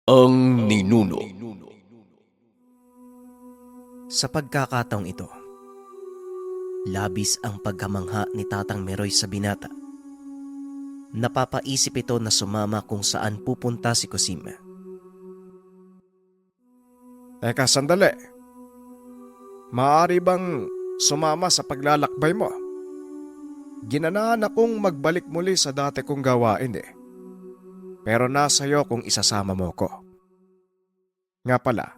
Ang ninuno. Sa pagkakataong ito, labis ang pagkamangha ni Tatang Meroy sa binata. Napapaisip ito na sumama kung saan pupunta si Cosima. Teka, sandali. Maaari bang sumama sa paglalakbay mo? Ginanahan akong magbalik muli sa dati kong gawain Pero nasa iyo kung isasama mo ko. Nga pala,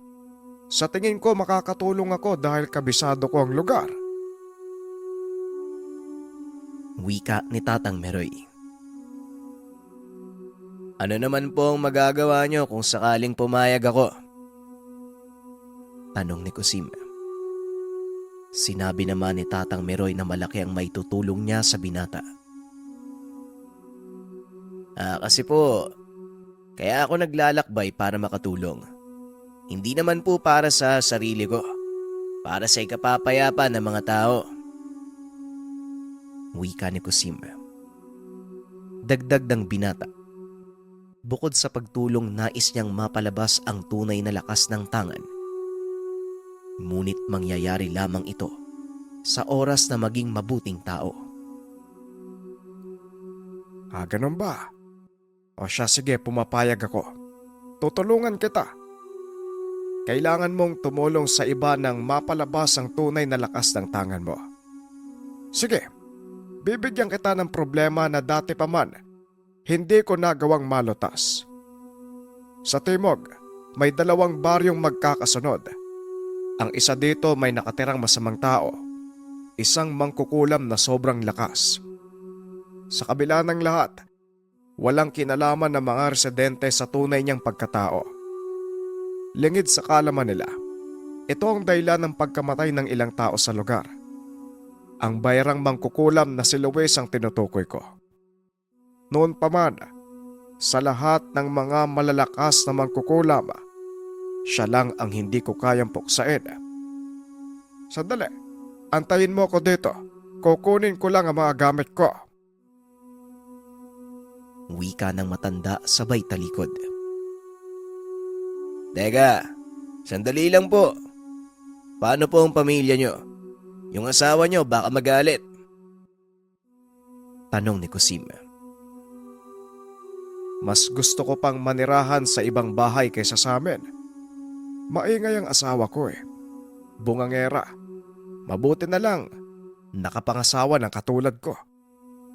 sa tingin ko makakatulong ako dahil kabisado ko ang lugar. Wika ni Tatang Meroy. Ano naman po ang magagawa nyo kung sakaling pumayag ako? Tanong ni Cosima. Sinabi naman ni Tatang Meroy na malaki ang maitutulong niya sa binata. Kasi po, kaya ako naglalakbay para makatulong. Hindi naman po para sa sarili ko. Para sa ikapapayapa ng mga tao. Wika ni Cosima. Dagdag ng binata. Bukod sa pagtulong, nais niyang mapalabas ang tunay na lakas ng tangan. Ngunit mangyayari lamang ito sa oras na maging mabuting tao. Ganun ba? O siya, sige, pumapayag ako. Tutulungan kita. Kailangan mong tumulong sa iba nang mapalabas ang tunay na lakas ng tangan mo. Sige, bibigyan kita ng problema na dati pa man hindi ko nagawang malutas. Sa timog, may 2 baryong magkakasunod. Ang isa dito may nakatirang masamang tao, isang mangkukulam na sobrang lakas. Sa kabila ng lahat, walang kinalaman ng mga residente sa tunay niyang pagkatao. Lingid sa kalaman nila, ito ang dahilan ng pagkamatay ng ilang tao sa lugar. Ang bayrang mangkukulam na si Luis ang tinutukoy ko. Noon pa man, sa lahat ng mga malalakas na mangkukulam, siya lang ang hindi ko kayang puksain. Sandali, antayin mo ko dito. Kukunin ko lang ang mga gamit ko. Wika ng matanda sabay talikod. Teka, sandali lang po. Paano po ang pamilya nyo? Yung asawa nyo baka magalit. Tanong ni Cosima. Mas gusto ko pang manirahan sa ibang bahay kaysa sa amin. Maingay ang asawa ko Bungangera. Mabuti na lang, nakapangasawa ng katulad ko.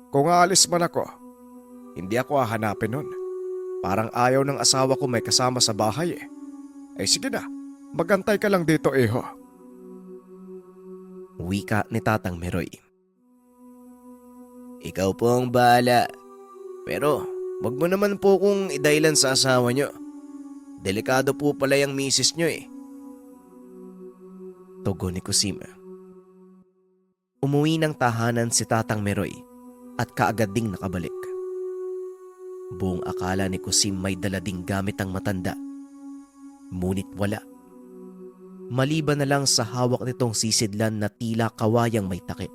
Kung aalis man ako, hindi ako hahanapin nun. Parang ayaw ng asawa ko may kasama sa bahay Ay sige na, magantay ka lang dito iho. Wika ni Tatang Meroy. Ikaw po ang bahala. Pero wag mo naman po kung idahilan sa asawa nyo. Delikado po pala yung misis nyo Tugon ni Cosima. Umuwi ng tahanan si Tatang Meroy at kaagad ding nakabalik. Buong akala ni Cosim may dala ding gamit ang matanda. Ngunit wala. Maliban na lang sa hawak nitong sisidlan na tila kawayang may takip.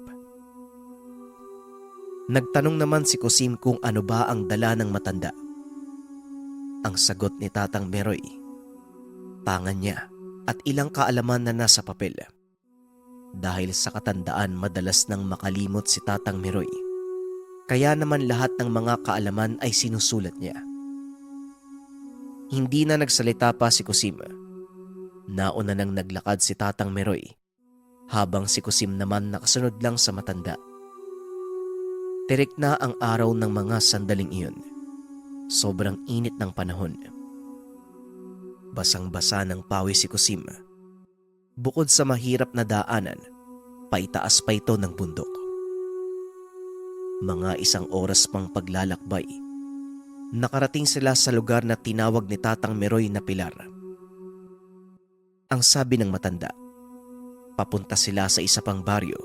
Nagtanong naman si Cosim kung ano ba ang dala ng matanda. Ang sagot ni Tatang Meroy, pangan niya at ilang kaalaman na nasa papel. Dahil sa katandaan madalas nang makalimot si Tatang Meroy, kaya naman lahat ng mga kaalaman ay sinusulat niya. Hindi na nagsalita pa si Cosim. Nauna nang naglakad si Tatang Meroy, habang si Cosim naman nakasunod lang sa matanda. Tirik na ang araw ng mga sandaling iyon. Sobrang init ng panahon. Basang-basa ng pawis si Cosim. Bukod sa mahirap na daanan, paitaas pa ito ng bundok. Mga 1 oras pang paglalakbay, nakarating sila sa lugar na tinawag ni Tatang Meroy na Pilar. Ang sabi ng matanda, papunta sila sa isa pang baryo.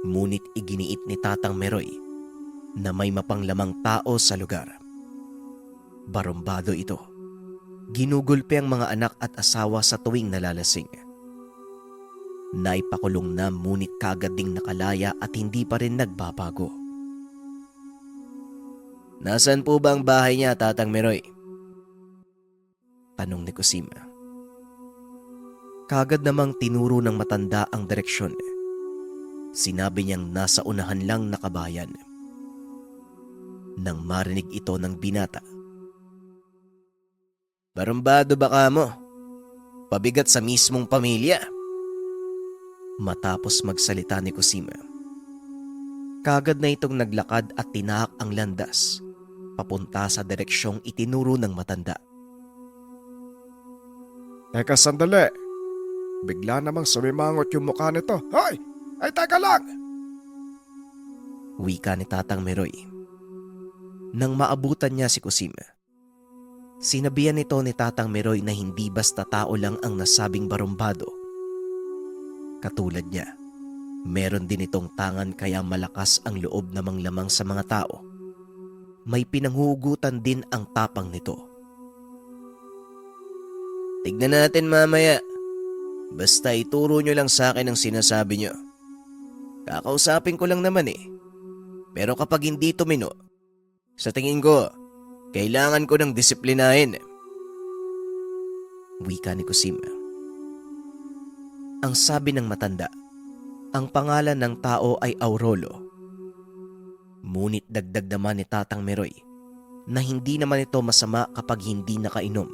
Ngunit iginiit ni Tatang Meroy na may mapanglamang tao sa lugar. Barumbado ito. Ginugulpe ang mga anak at asawa sa tuwing nalalasing. Naipakulong na ngunit kaagad ding nakalaya at hindi pa rin nagbabago. Nasaan po ba ang bahay niya, Tatang Meroy? Tanong ni Kusim. Kagad namang tinuro ng matanda ang direksyon. Sinabi niyang nasa unahan lang na kabayan. Nang marinig ito ng binata, Barumbado baka mo. Pabigat sa mismong pamilya. matapos magsalita ni Kusim, kagad na itong naglakad at tinahak ang landas papunta sa direksyong itinuro ng matanda. Teka sandali. Bigla namang sumimangot yung mukha nito. Hoy! Ay teka lang! Wika ni Tatang Meroy. Nang maabutan niya si Kusim, sinabihan nito ni Tatang Meroy na hindi basta tao lang ang nasabing barumbado. Katulad niya, meron din itong tangan kaya malakas ang loob namang lamang sa mga tao. May pinanghugutan din ang tapang nito. Tignan natin mamaya. Basta ituro nyo lang sa akin ang sinasabi nyo. Kakausapin ko lang naman eh. Pero kapag hindi tumino, sa tingin ko, kailangan ko ng disiplinahin. Wika ni Kusim. Ang sabi ng matanda, ang pangalan ng tao ay Aurolo. Ngunit dagdag naman ni Tatang Meroy na hindi naman ito masama kapag hindi nakainom,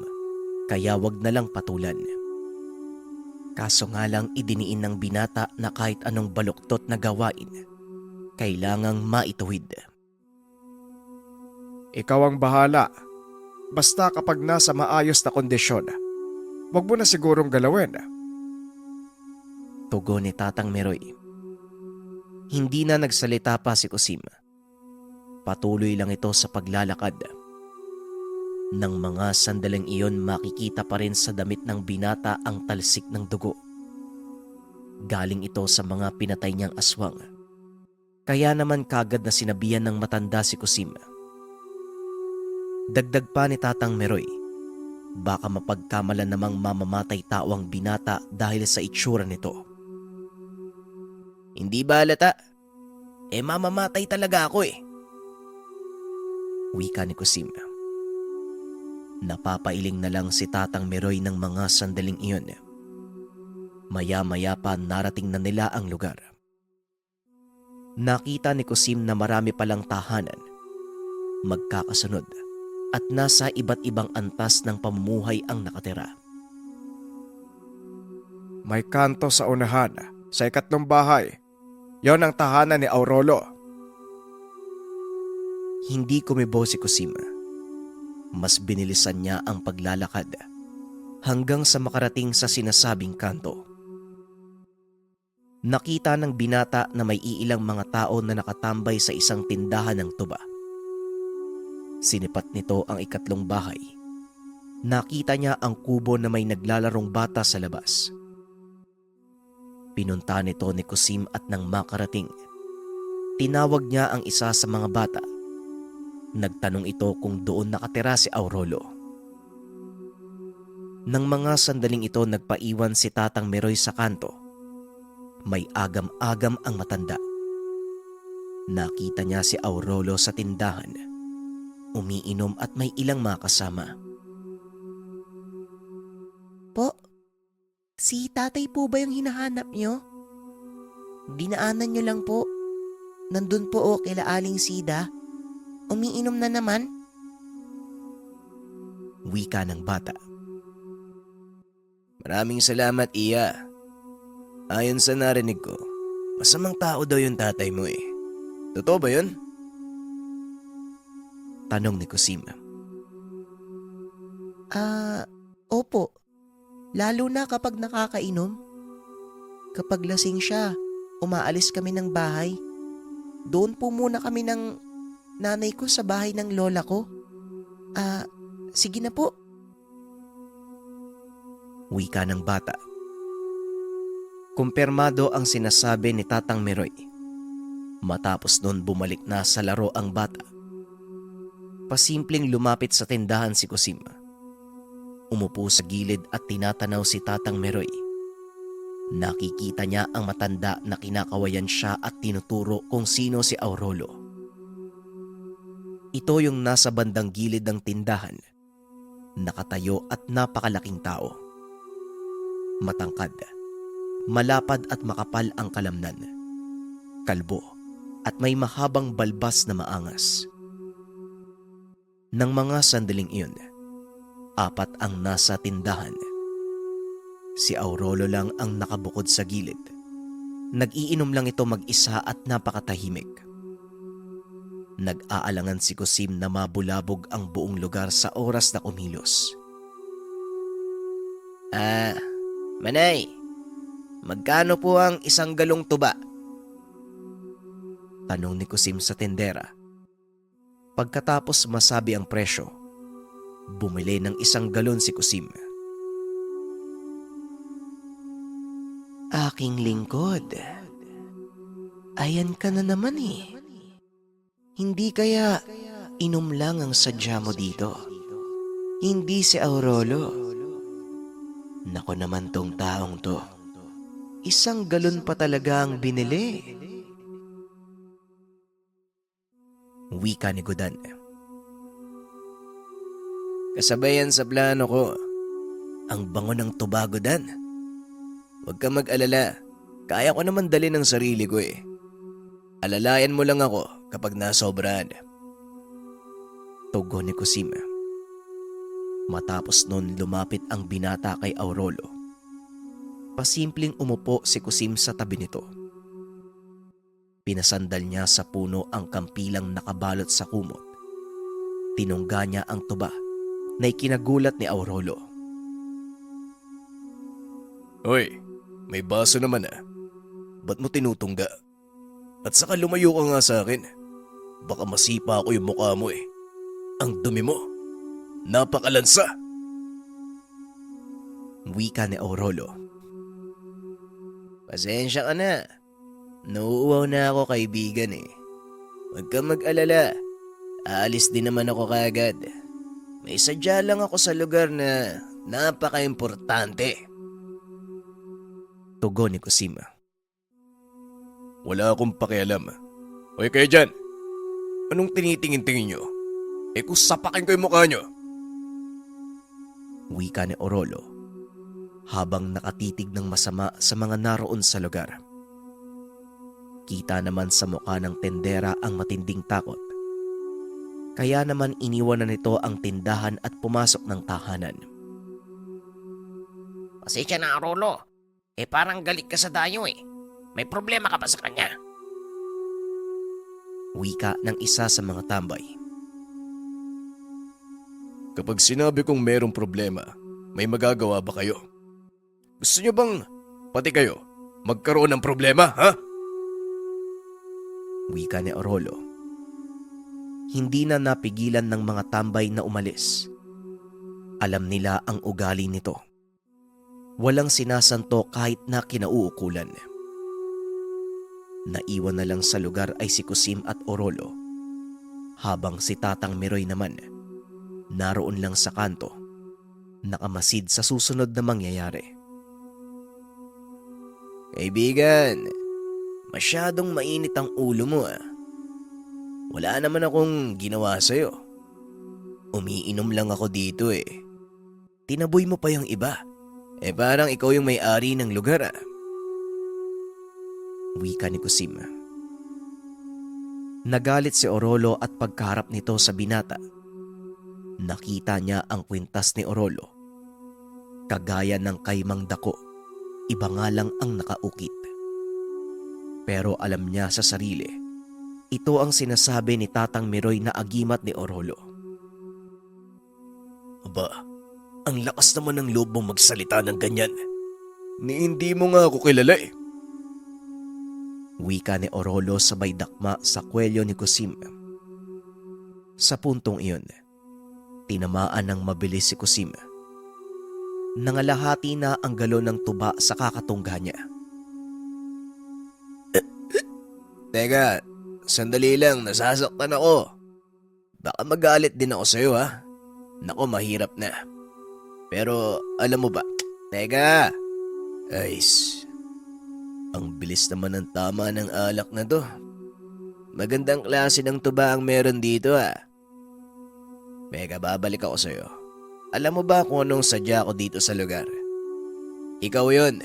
kaya wag na lang patulan. Kaso nga lang idiniin ng binata na kahit anong baluktot na gawain, kailangang maituwid. Ikaw ang bahala. Basta kapag nasa maayos na kondisyon, wag mo na sigurong galawin. Tugon ni Tatang Meroy. Hindi na nagsalita pa si Kusim. Patuloy lang ito sa paglalakad. Nang mga sandaling iyon makikita pa rin sa damit ng binata ang talsik ng dugo. Galing ito sa mga pinatay niyang aswang. Kaya naman kagad na sinabihan ng matanda si Kusim. Dagdag pa ni Tatang Meroy, baka mapagkamalan namang mamamatay tao ang binata dahil sa itsura nito. Hindi ba halata? Mamamatay talaga ako eh. Wika ni Kusim. Napapailing na lang si Tatang Meroy ng mga sandaling iyon. Maya-maya pa narating na nila ang lugar. Nakita ni Kusim na marami palang tahanan, magkakasunod at nasa iba't ibang antas ng pamumuhay ang nakatira. May kanto sa unahan, sa ikatlong bahay. Yon ang tahanan ni Aurolo. Hindi kumibo si Kusim. Mas binilisan niya ang paglalakad hanggang sa makarating sa sinasabing kanto. Nakita ng binata na may iilang mga tao na nakatambay sa isang tindahan ng tuba. Sinipat nito ang ikatlong bahay. Nakita niya ang kubo na may naglalarong bata sa labas. Pinunta nito ni Kusim at nang makarating, tinawag niya ang isa sa mga bata. Nagtanong ito kung doon nakatira si Aurolo. Nang mga sandaling ito nagpaiwan si Tatang Meroy sa kanto, may agam-agam ang matanda. Nakita niya si Aurolo sa tindahan, umiinom at may ilang mga kasama. Po, si tatay po ba yung hinahanap nyo? Dinaanan nyo lang po. Nandun po o kila Aling Sida. Umiinom na naman. Wika ng bata. Maraming salamat, Iya. Ayon sa narinig ko, masamang tao daw yung tatay mo eh. Totoo ba yun? Tanong ni Kusim. Opo. Lalo na kapag nakakainom. Kapag lasing siya, umaalis kami ng bahay. Doon po muna kami ng nanay ko sa bahay ng lola ko. Sige na po. Wika ng bata. Kumpirmado ang sinasabi ni Tatang Meroy. Matapos noon bumalik na sa laro ang bata. Pasimpleng lumapit sa tindahan si Kusim. Umupo sa gilid at tinatanaw si Tatang Meroy. Nakikita niya ang matanda na kinakawayan siya at tinuturo kung sino si Aurolo. Ito yung nasa bandang gilid ng tindahan. Nakatayo at napakalaking tao. Matangkad, malapad at makapal ang kalamnan. Kalbo at may mahabang balbas na maangas. Nang mga sandaling iyon, 4 ang nasa tindahan. Si Aurolo lang ang nakabukod sa gilid. Nag-iinom lang ito mag-isa at napakatahimik. Nag-aalangan si Kusim na mabulabog ang buong lugar sa oras na kumilos. Manay, magkano po ang 1 galong tuba? Tanong ni Kusim sa tendera. Pagkatapos masabi ang presyo, bumili ng 1 galon si Kusim. Aking lingkod. Ayan ka na naman eh. Hindi kaya inom lang ang sadya mo dito. Hindi si Aurolo. Nako naman tong taong to. 1 galon pa talaga ang binili. Wika ni Godan. Kasabayan sa plano ko. Ang bango ng tuba, Godan. Huwag ka mag-alala. Kaya ko naman dali ng sarili ko eh. Alalayan mo lang ako kapag nasobrahan. Tugon ni Kusim. Matapos nun lumapit ang binata kay Aurolo. Pasimpleng umupo si Kusim sa tabi nito. Pinasandal niya sa puno ang kampilang nakabalot sa kumot. Tinungga niya ang tuba na ikinagulat ni Aurolo. Hoy, may baso naman ah. Ba't mo tinutungga? At saka lumayo ka nga sa akin. Baka masipa ako yung mukha mo eh. Ang dumi mo. Napakalansa. Wika ni Aurolo. Pasensya ka na. Nauuwaw na ako, kaibigan eh. Huwag kang mag-alala. Aalis din naman ako kaagad. May sadya lang ako sa lugar na napaka-importante. Tugon ni Kusim. Wala akong pakialam. Hoy kayo dyan. Anong tinitingin-tingin nyo? Eh kung sapakin ko yung mukha nyo. Wika ni Aurolo habang nakatitig ng masama sa mga naroon sa lugar. Kita naman sa mukha ng tendera ang matinding takot. Kaya naman iniwan na nito ang tindahan at pumasok ng tahanan. Pasensya na, Arolo. Parang galit ka sa dayo eh. May problema ka ba sa kanya? Wika ng isa sa mga tambay. Kapag sinabi kong merong problema, may magagawa ba kayo? Gusto nyo bang, pati kayo, magkaroon ng problema, ha? Wika ni Aurolo. Hindi na napigilan ng mga tambay na umalis. Alam nila ang ugali nito. Walang sinasanto kahit na kinauukulan. Naiwan na lang sa lugar ay si Kusim at Aurolo, habang si Tatang Meroy naman naroon lang sa kanto, nakamasid sa susunod na mangyayari. Kaibigan, masyadong mainit ang ulo mo ah. Wala naman akong ginawa sa'yo. Umiinom lang ako dito eh. Tinaboy mo pa yung iba. Parang ikaw yung may-ari ng lugar ah. Wika ni Kusim. Nagalit si Aurolo at pagkaharap nito sa binata. Nakita niya ang kwintas ni Aurolo. Kagaya ng kaimang dako, iba nga lang ang nakaukit. Pero alam niya sa sarili, ito ang sinasabi ni Tatang Meroy na agimat ni Aurolo. Aba, ang lakas naman ng loob mong magsalita ng ganyan. Ni hindi mo nga ako kilala eh. Wika ni Aurolo sabay dakma sa kwelyo ni Kusim. Sa puntong iyon, tinamaan ng mabilis si Kusim. Nangalahati na ang galon ng tuba sa kakatungga niya. Teka, sandali lang, nasasaktan ako. Baka magalit din ako sa'yo ha. Nako, mahirap na. Pero alam mo ba, teka, ang bilis naman ng tama ng alak na to. Magandang klase ng tuba ang meron dito ah. Teka, babalik ako sa'yo. alam mo ba kung anong sadya ko dito sa lugar? Ikaw yun.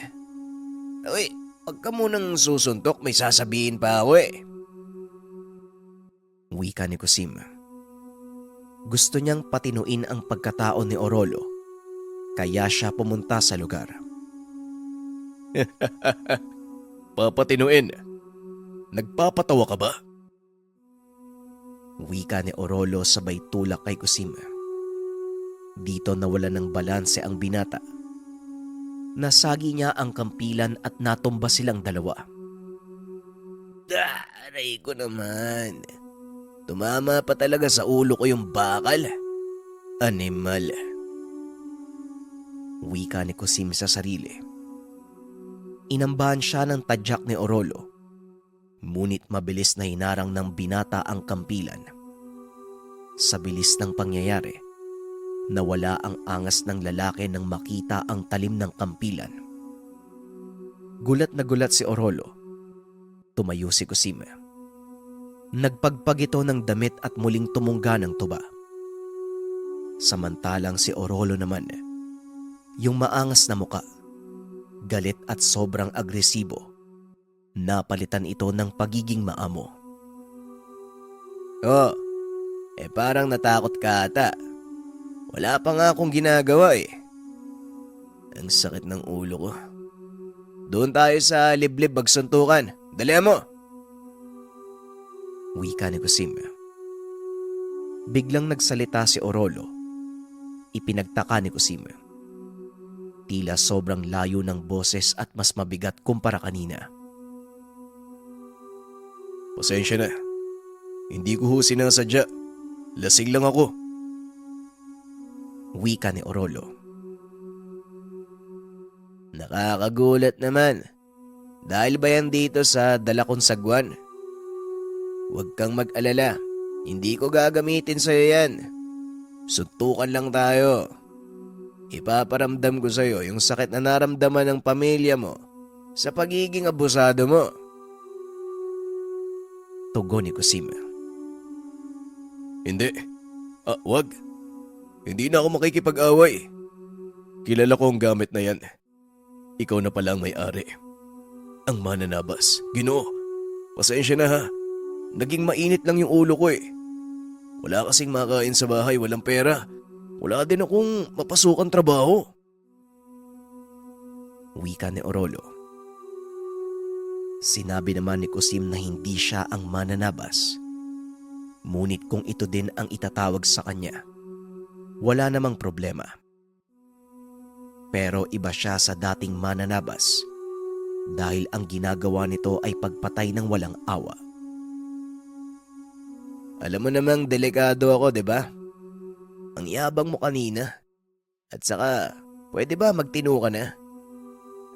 Uy, wag ka munang susuntok, may sasabihin pa ako eh. Wika ni Kusim. Gusto niyang patinuin ang pagkatao ni Orolo, kaya siya pumunta sa lugar. Papatinuin. Nagpapatawa ka ba? Wika ni Orolo sabay tulak kay Kusim. Dito nawala ng balanse ang binata. Nasagi niya ang kampilan at natumba silang dalawa. Aray ko naman. Tumama pa talaga sa ulo ko yung bakal. Animal. Wika ni Kusim sa sarili. Inambahan siya ng tadyak ni Orolo. Ngunit mabilis na hinarang ng binata ang kampilan. Sa bilis ng pangyayari, nawala ang angas ng lalaki nang makita ang talim ng kampilan. Gulat na gulat si Orolo. Tumayo si Kusim. Nagpagpag ito ng damit at muling tumungga ng tuba. Samantalang si Orolo naman, yung maangas na muka, galit at sobrang agresibo, napalitan ito ng pagiging maamo. Oh, parang natakot ka ata. Wala pa nga akong ginagawa eh. Ang sakit ng ulo ko. Doon tayo sa liblib magsuntukan. Dali mo! Wika ni Kusim. Biglang nagsalita si Orolo. Ipinagtaka ni Kusim. Tila sobrang layo ng boses at mas mabigat kumpara kanina. Pasensya na. Hindi ko ho sinasadya. Lasing lang ako. Wika ni Orolo. Nakakagulat naman. Dahil ba yan dito sa dala kong sagwan? Huwag kang mag-alala. Hindi ko gagamitin sa'yo yan. Suntukan lang tayo. Ipaparamdam ko sa'yo yung sakit na naramdaman ng pamilya mo sa pagiging abusado mo. Tugon ni Kusim. Hindi. Wag. Hindi na ako makikipag-away. Kilala ko ang gamit na yan. Ikaw na pala ang may-ari. Ang mananabas. Ginoo, pasensya na ha. Naging mainit lang yung ulo ko eh. Wala kasing makain sa bahay, walang pera. Wala din akong mapasukan trabaho. Wika ni Orolo. Sinabi naman ni Kusim na hindi siya ang mananabas. Ngunit kung ito din ang itatawag sa kanya, wala namang problema. Pero iba siya sa dating mananabas dahil ang ginagawa nito ay pagpatay ng walang awa. Alam mo namang delikado ako, di ba? Ang yabang mo kanina. At saka, pwede ba magtino ka na?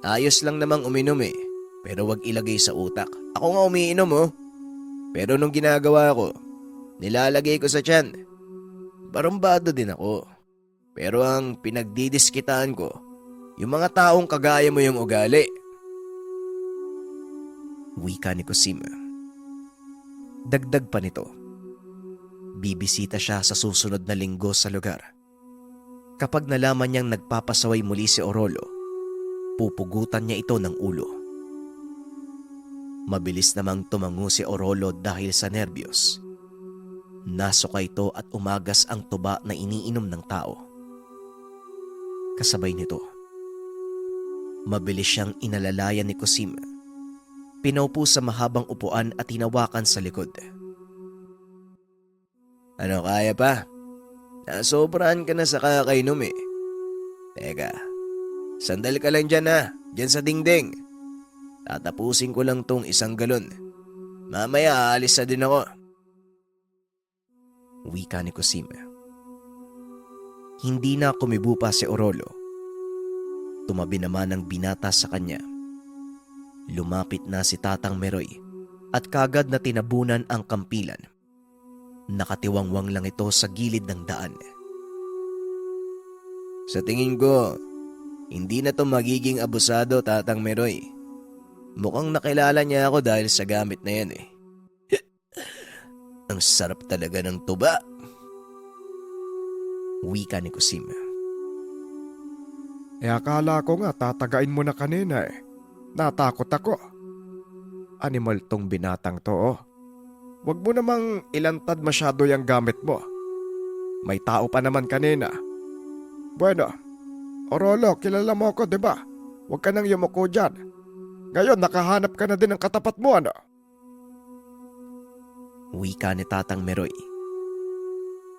Ayos lang namang uminom eh, pero wag ilagay sa utak. Ako nga umiinom oh. Pero nung ginagawa ko, nilalagay ko sa tiyan. Barumbado din ako. Pero ang pinagdidiskitaan ko, yung mga taong kagaya mo yung ugali. Wika ni Kusim. Dagdag pa nito, bibisita siya sa susunod na linggo sa lugar. Kapag nalaman niyang nagpapasaway muli si Orolo, pupugutan niya ito ng ulo. Mabilis namang tumango si Orolo dahil sa nerbiyos. Nasuka ito at umagas ang tuba na iniinom ng tao. Kasabay nito, mabilis siyang inalalayan ni Kusim. Pinaupo sa mahabang upuan at hinawakan sa likod. Ano, kaya pa? Nasobrahan ka na sa kakainom eh. Teka, sandal ka lang dyan ha, dyan sa dingding. Tatapusin ko lang tong 1 galon. Mamaya aalis na din ako. Wika ni Kusim. Hindi na kumibo pa si Orolo. Tumabi naman ang binata sa kanya. Lumapit na si Tatang Meroy at kagad na tinabunan ang kampilan. Nakatiwangwang lang ito sa gilid ng daan. Sa tingin ko, hindi na to magiging abusado, Tatang Meroy. Mukhang nakilala niya ako dahil sa gamit na yan eh. Ang sarap talaga ng tuba. Wika ni Kusim. Akala ko nga tatagain mo na kanina eh. Natakot ako. Animal tong binatang to oh. Huwag mo namang ilantad masyado yung gamit mo. May tao pa naman kanina. Bueno, Orolo, kilala mo ako, di ba? Huwag ka nang yumuko dyan. Ngayon, nakahanap ka na din ng katapat mo, ano? Wika ni Tatang Meroy.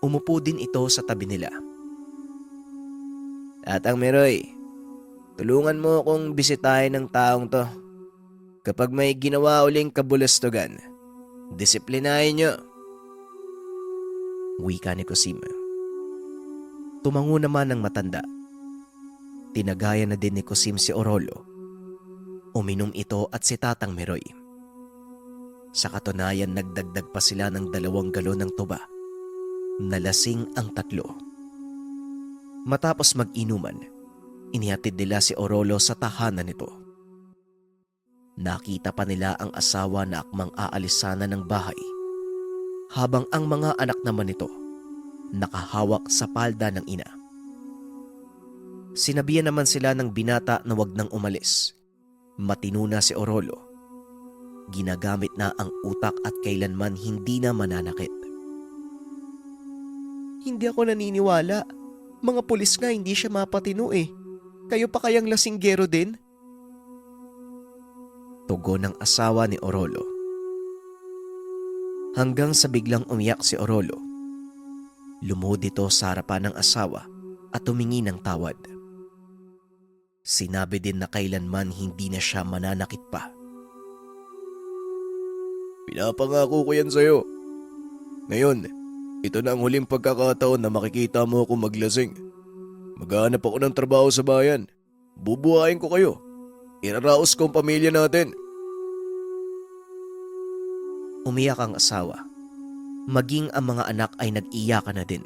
Umupo din ito sa tabi nila. Tatang Meroy, tulungan mo akong bisitahin ng taong to. Kapag may ginawa uling kabulastugan, disiplinahin nyo. Wika ni Cosima. Tumango naman ng matanda. Tinagaya na din ni Cosim si Orolo. Uminom ito at si Tatang Meroy. Sa katunayan, nagdagdag pa sila ng 2 galon ng tuba. Nalasing ang 3. Matapos mag-inuman, inihatid nila si Orolo sa tahanan nito. Nakita pa nila ang asawa na akmang aalis sana ng bahay, habang ang mga anak naman nito nakahawak sa palda ng ina. Sinabihan naman sila ng binata na wag nang umalis. Matino na si Orolo. Ginagamit na ang utak at kailanman hindi na mananakit. Hindi ako naniniwala. Mga pulis nga hindi siya mapatino eh. Kayo pa kayang lasinggero din? Tugon ng asawa ni Orolo. Hanggang sa biglang umiyak si Orolo. Lumuhod ito sa harapan ng asawa at humingi ng tawad. Sinabi din na kailanman hindi na siya mananakit pa. Pinapangako ko yan sa'yo. Ngayon, ito na ang huling pagkakataon na makikita mo ako maglasing. Maghanap ako ng trabaho sa bayan. Bubuhayin ko kayo. Iraraos ko ang pamilya natin. Umiyak ang asawa. Maging ang mga anak ay nag-iyakan na din.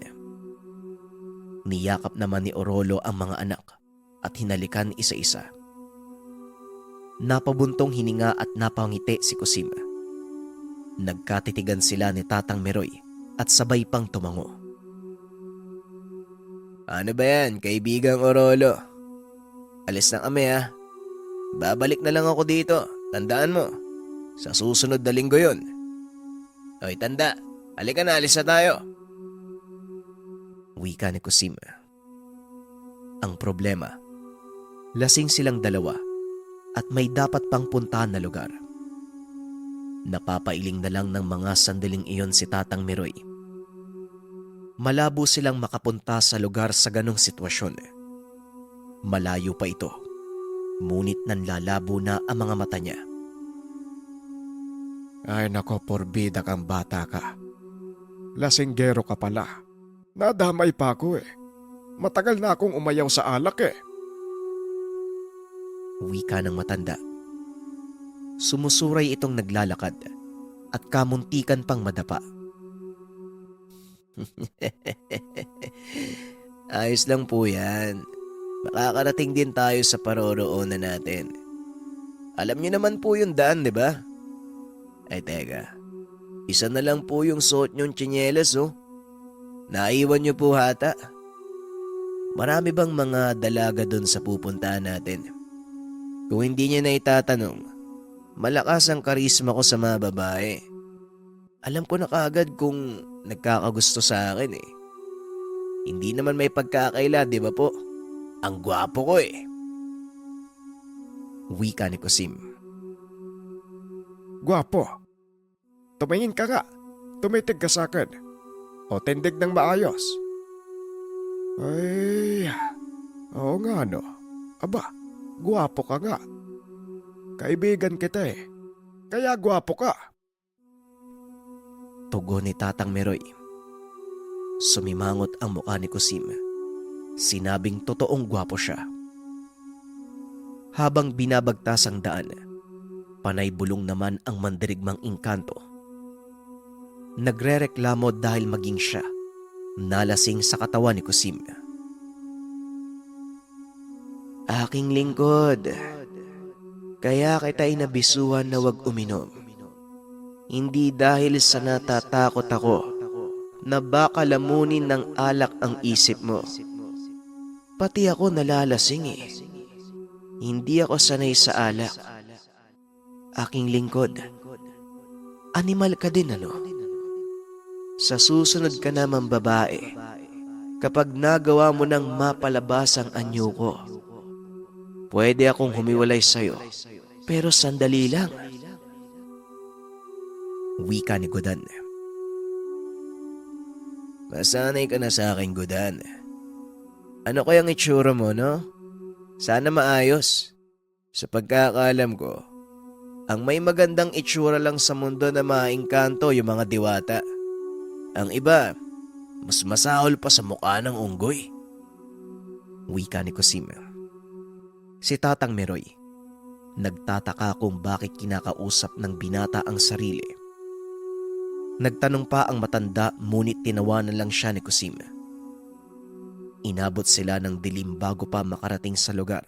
Niyakap naman ni Orolo ang mga anak at hinalikan isa-isa. Napabuntong hininga at napangiti si Cosima. Nagkatitigan sila ni Tatang Meroy at sabay pang tumango. Ano ba yan, kaibigang Orolo? Alis na kami ha. Babalik na lang ako dito. Tandaan mo, sa susunod na linggo yun. Hoy, tanda. Halika na, alis na tayo. Wika ni Cosima. Ang problema, lasing silang 2 at may dapat pang puntahan na lugar. Napapailing na lang ng mga sandaling iyon si Tatang Meroy. Malabo silang makapunta sa lugar sa ganong sitwasyon. Malayo pa ito, ngunit nanlalabo na ang mga mata niya. Ay nako, porbida kang bata ka. Lasinggero ka pala. Nadamay pa ako eh. Matagal na akong umayaw sa alak eh. Wika ng matanda. Sumusuray itong naglalakad at kamuntikan pang madapa. Ayos lang po yan. Makakarating din tayo sa paroroonan natin. Alam niyo naman po yung daan, di ba? Ay teka, isa na lang po yung suot niyong tsinelas oh. Naiwan niyo po hata. Marami bang mga dalaga doon sa pupuntahan natin? Kung hindi niya na itatanong, malakas ang karisma ko sa mga babae. Alam ko na kaagad kung nagkakagusto sa akin eh. Hindi naman may pagkakaila, di ba po? Ang gwapo ko eh. Wika ni Cosim. Gwapo. Tumingin ka nga. Tumitig ka sa akin. O tindig ng maayos. Ay, oo nga no. Aba, gwapo ka nga. Kaibigan kita eh. Kaya gwapo ka. Tugon ni Tatang Meroy. Sumimangot ang mukha ni Cosim. Sinabing totoong gwapo siya. Habang binabagtas ang daan, panay bulong naman ang mandirigmang engkanto. Nagrereklamo dahil maging siya nalasing sa katawan ni Cosim. Aking lingkod, kaya kita inabisuhan na wag uminom. Hindi dahil sa natatakot ako na baka lamunin ng alak ang isip mo. Pati ako nalalasing eh. Hindi ako sanay sa alak. Aking lingkod, animal ka din ano? Sa susunod ka naman babae, kapag nagawa mo ng mapalabas ang anyo ko, pwede akong humiwalay sa'yo, pero sandali lang. Wika ni Godan. Masanay ka na sa akin, Godan. Ano kayang itsura mo, no? Sana maayos. Sa pagkakaalam ko, ang may magandang itsura lang sa mundo na maingkanto yung mga diwata. Ang iba, mas masahol pa sa mukha ng unggoy. Wika ni Kusim. Si Tatang Meroy, nagtataka kung bakit kinakausap ng binata ang sarili. Nagtanong pa ang matanda ngunit tinawanan lang siya ni Kusim. Inabot sila ng dilim bago pa makarating sa lugar.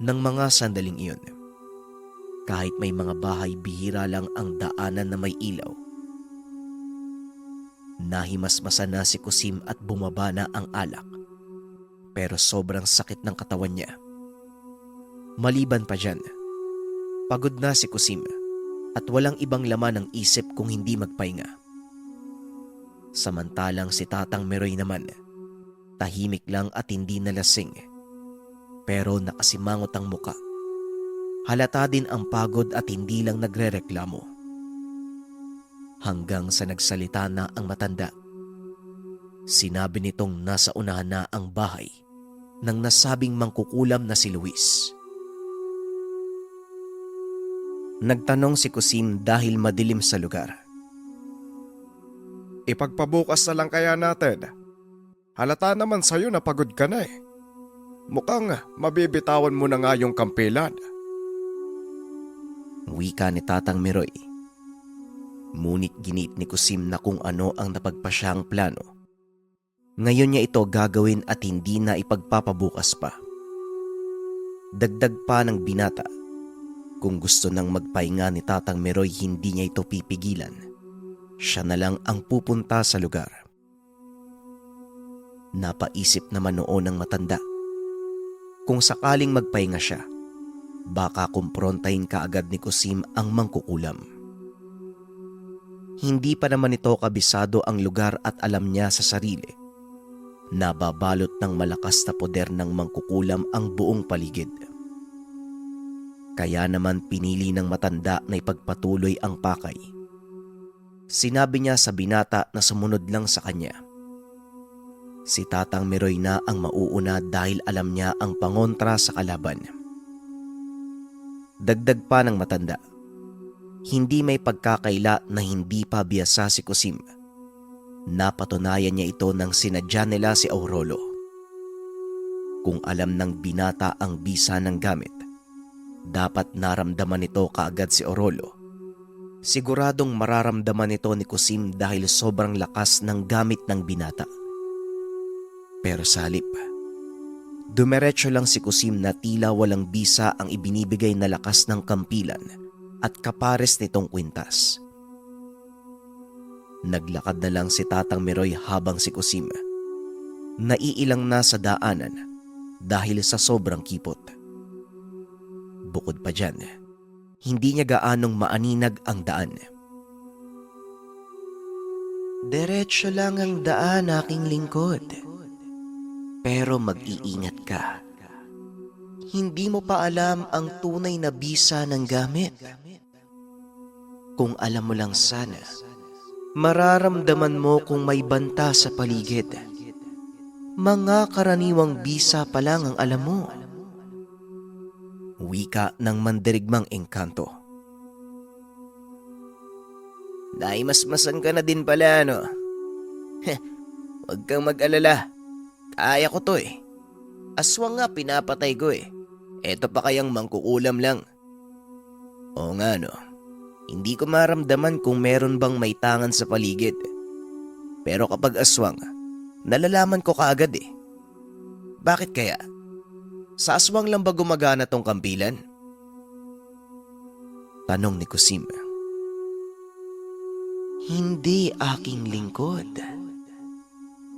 Nang mga sandaling iyon, kahit may mga bahay bihira lang ang daanan na may ilaw, nahimasmasan na si Kusim at bumaba na ang alak. Pero sobrang sakit ng katawan niya. Maliban pa dyan, pagod na si Kusim at walang ibang laman ng isip kung hindi magpahinga. Samantalang si Tatang Meroy naman, tahimik lang at hindi nalasing, pero nakasimangot ang muka. Halata din ang pagod at hindi lang nagrereklamo. Hanggang sa nagsalita na ang matanda. Sinabi nitong nasa unahan na ang bahay ng nasabing mangkukulam na si Luis. Nagtanong si Kusim dahil madilim sa lugar. Ipagpabukas na lang kaya natin. Halata naman sa'yo na pagod ka na eh. Mukhang mabibitawan mo na nga yung kampilan. Wika ni Tatang Meroy. Ngunit ginit ni Kusim na kung ano ang napagpasyang plano. Ngayon niya ito gagawin at hindi na ipagpapabukas pa. Dagdag pa ng binata, kung gusto nang magpahinga ni Tatang Meroy hindi niya ito pipigilan. Siya na lang ang pupunta sa lugar. Napaisip naman noon ng matanda. Kung sakaling magpahinga siya, baka kumprontahin kaagad ni Kusim ang mangkukulam. Hindi pa naman ito kabisado ang lugar at alam niya sa sarili. Nababalot ng malakas na poder ng mangkukulam ang buong paligid. Kaya naman pinili ng matanda na ipagpatuloy ang pakay. Sinabi niya sa binata na sumunod lang sa kanya. Si Tatang Meroy na ang mauuna dahil alam niya ang pangontra sa kalaban. Dagdag pa ng matanda, hindi may pagkakaila na hindi pa biyasa si Kusim. Napatunayan niya ito nang sinadya nila si Aurolo. Kung alam ng binata ang bisa ng gamit, dapat naramdaman nito kaagad si Aurolo. Siguradong mararamdaman nito ni Kusim dahil sobrang lakas ng gamit ng binata. Pero sa halip, dumiretso lang si Kusim na tila walang bisa ang ibinibigay na lakas ng kampilan at kapares nitong kwintas. Naglakad na lang si Tatang Meroy habang si Kusim naiilang na sa daanan dahil sa sobrang kipot. Bukod pa dyan, hindi niya gaanong maaninag ang daan. Diretso lang ang daan, aking lingkod. Pero mag-iingat ka. Hindi mo pa alam ang tunay na bisa ng gamit. Kung alam mo lang sana, mararamdaman mo kung may banta sa paligid. Mga karaniwang bisa pa lang ang alam mo. Wika ng mandirigmang engkanto. Naimasmasan ka na din pala, no? Huwag kang mag-alala. Kaya ko to eh. Aswang nga pinapatay ko eh. Eto pa kayang mangkukulam lang. Oo nga no. Hindi ko maramdaman kung meron bang may tangan sa paligid. Pero kapag aswang, nalalaman ko kaagad eh. Bakit kaya? Sa aswang lang ba gumagana tong kampilan? Tanong ni Kusim. Hindi, aking lingkod.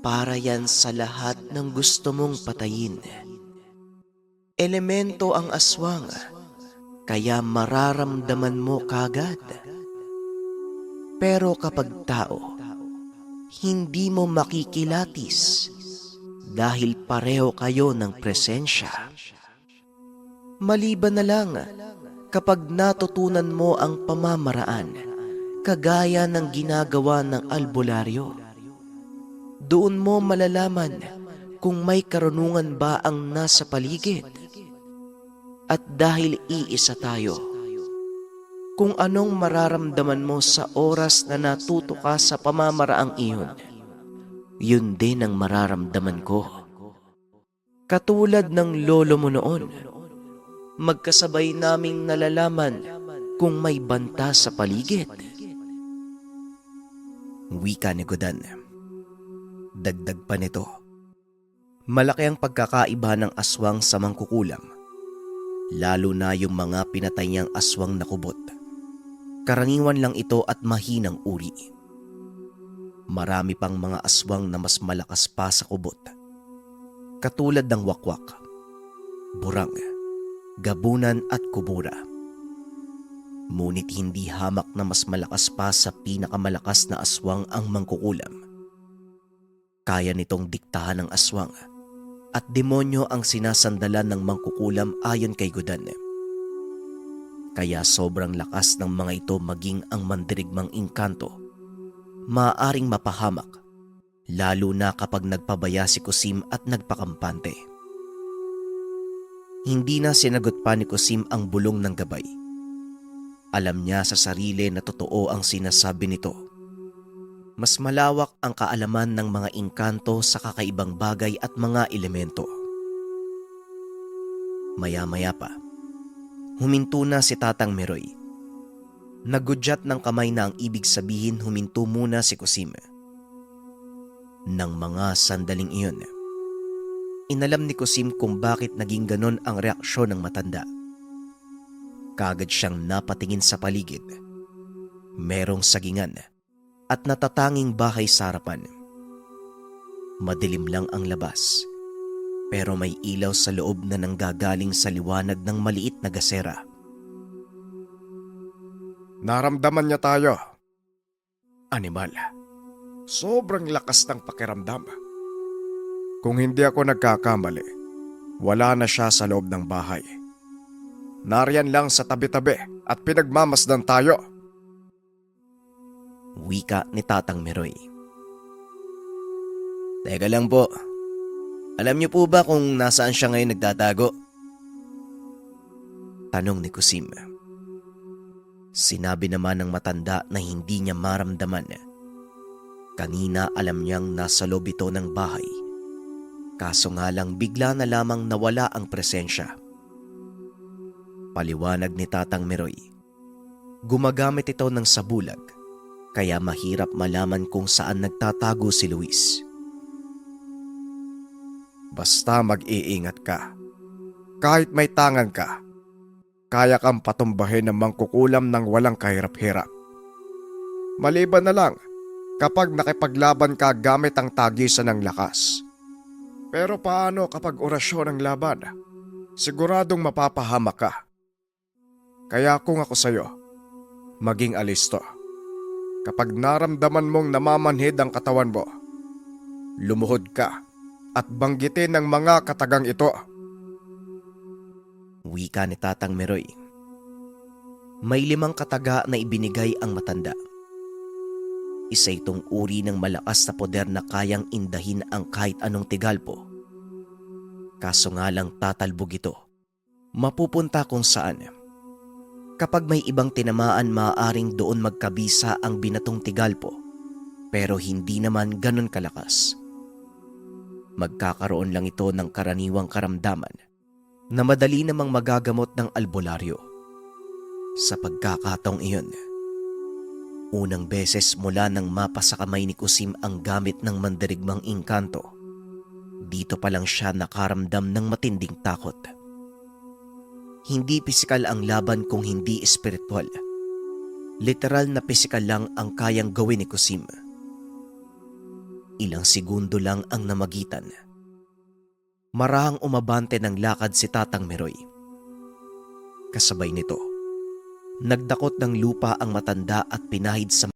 Para yan sa lahat ng gusto mong patayin. Elemento ang aswang, kaya mararamdaman mo kagad. Pero kapag tao, hindi mo makikilatis dahil pareho kayo ng presensya. Maliban na lang kapag natutunan mo ang pamamaraan kagaya ng ginagawa ng albularyo. Doon mo malalaman kung may karunungan ba ang nasa paligid. At dahil iisa tayo, kung anong mararamdaman mo sa oras na natuto ka sa pamamaraang iyon, yun din ang mararamdaman ko. Katulad ng lolo mo noon, magkasabay naming nalalaman kung may banta sa paligid. Wika ni Godan. Dagdag pa nito, malaki ang pagkakaiba ng aswang sa mangkukulam, lalo na yung mga pinatay niyang aswang na kubot. Karaniwan lang ito at mahinang uri. Marami pang mga aswang na mas malakas pa sa kubot, katulad ng wakwak, burang, gabunan at kubura. Ngunit hindi hamak na mas malakas pa sa pinakamalakas na aswang ang mangkukulam. Kaya nitong diktahan ng aswang at demonyo ang sinasandalan ng mangkukulam ayon kay Godan. Kaya sobrang lakas ng mga ito maging ang mandirigmang engkanto, maaaring mapahamak, lalo na kapag nagpabaya si Kusim at nagpakampante. Hindi na sinagot pa ni Kusim ang bulong ng gabay. Alam niya sa sarili na totoo ang sinasabi nito. Mas malawak ang kaalaman ng mga engkanto sa kakaibang bagay at mga elemento. Maya-maya pa, huminto na si Tatang Meroy. Nagudyat ng kamay na ang ibig sabihin huminto muna si Kusim. Nang mga sandaling iyon, inalam ni Kusim kung bakit naging ganon ang reaksyon ng matanda. Kagad siyang napatingin sa paligid. Merong sagingan at natatanging bahay sa harapan. Madilim lang ang labas, pero may ilaw sa loob na nanggagaling sa liwanag ng maliit na gasera. Naramdaman niya tayo. Animal, sobrang lakas ng pakiramdam. Kung hindi ako nagkakamali, wala na siya sa loob ng bahay. Nariyan lang sa tabi-tabi at pinagmamasdan tayo. Wika ni Tatang Meroy. Teka lang po. Alam niyo po ba kung nasaan siya ngayon nagtatago? Tanong ni Kusim. Sinabi naman ng matanda na hindi niya maramdaman. Kanina alam niyang nasa loob ito ng bahay. Kaso nga lang bigla na lamang nawala ang presensya. Paliwanag ni Tatang Meroy. Gumagamit ito ng sabulag, kaya mahirap malaman kung saan nagtatago si Luis. Basta mag-iingat ka. Kahit may tangan ka, kaya kang patumbahin ng mangkukulam ng walang kahirap-hirap. Maliban na lang kapag nakipaglaban ka gamit ang tagisan ng lakas. Pero paano kapag orasyon ang laban? Siguradong mapapahamak ka. Kaya kung ako sa'yo, maging alisto. Kapag naramdaman mong namamanhid ang katawan mo, lumuhod ka at banggitin ng mga katagang ito. Wika ni Tatang Meroy. May 5 kataga na ibinigay ang matanda. Isa itong uri ng malakas na poder na kayang indahin ang kahit anong tigalpo. Kaso nga lang tatalbog ito. Mapupunta kung saan. Kapag may ibang tinamaan, maaaring doon magkabisa ang binatong tigalpo, pero hindi naman ganon kalakas. Magkakaroon lang ito ng karaniwang karamdaman na madali namang magagamot ng albularyo. Sa pagkakataong iyon, unang beses mula nang mapasa kamay ni Kusim ang gamit ng mandirigmang engkanto, dito pa lang siya nakaramdam ng matinding takot. Hindi pisikal ang laban kung hindi espiritual. Literal na pisikal lang ang kayang gawin ni Kusim. Ilang segundo lang ang namagitan. Marahang umabante ng lakad si Tatang Meroy. Kasabay nito, nagdakot ng lupa ang matanda at pinahid sa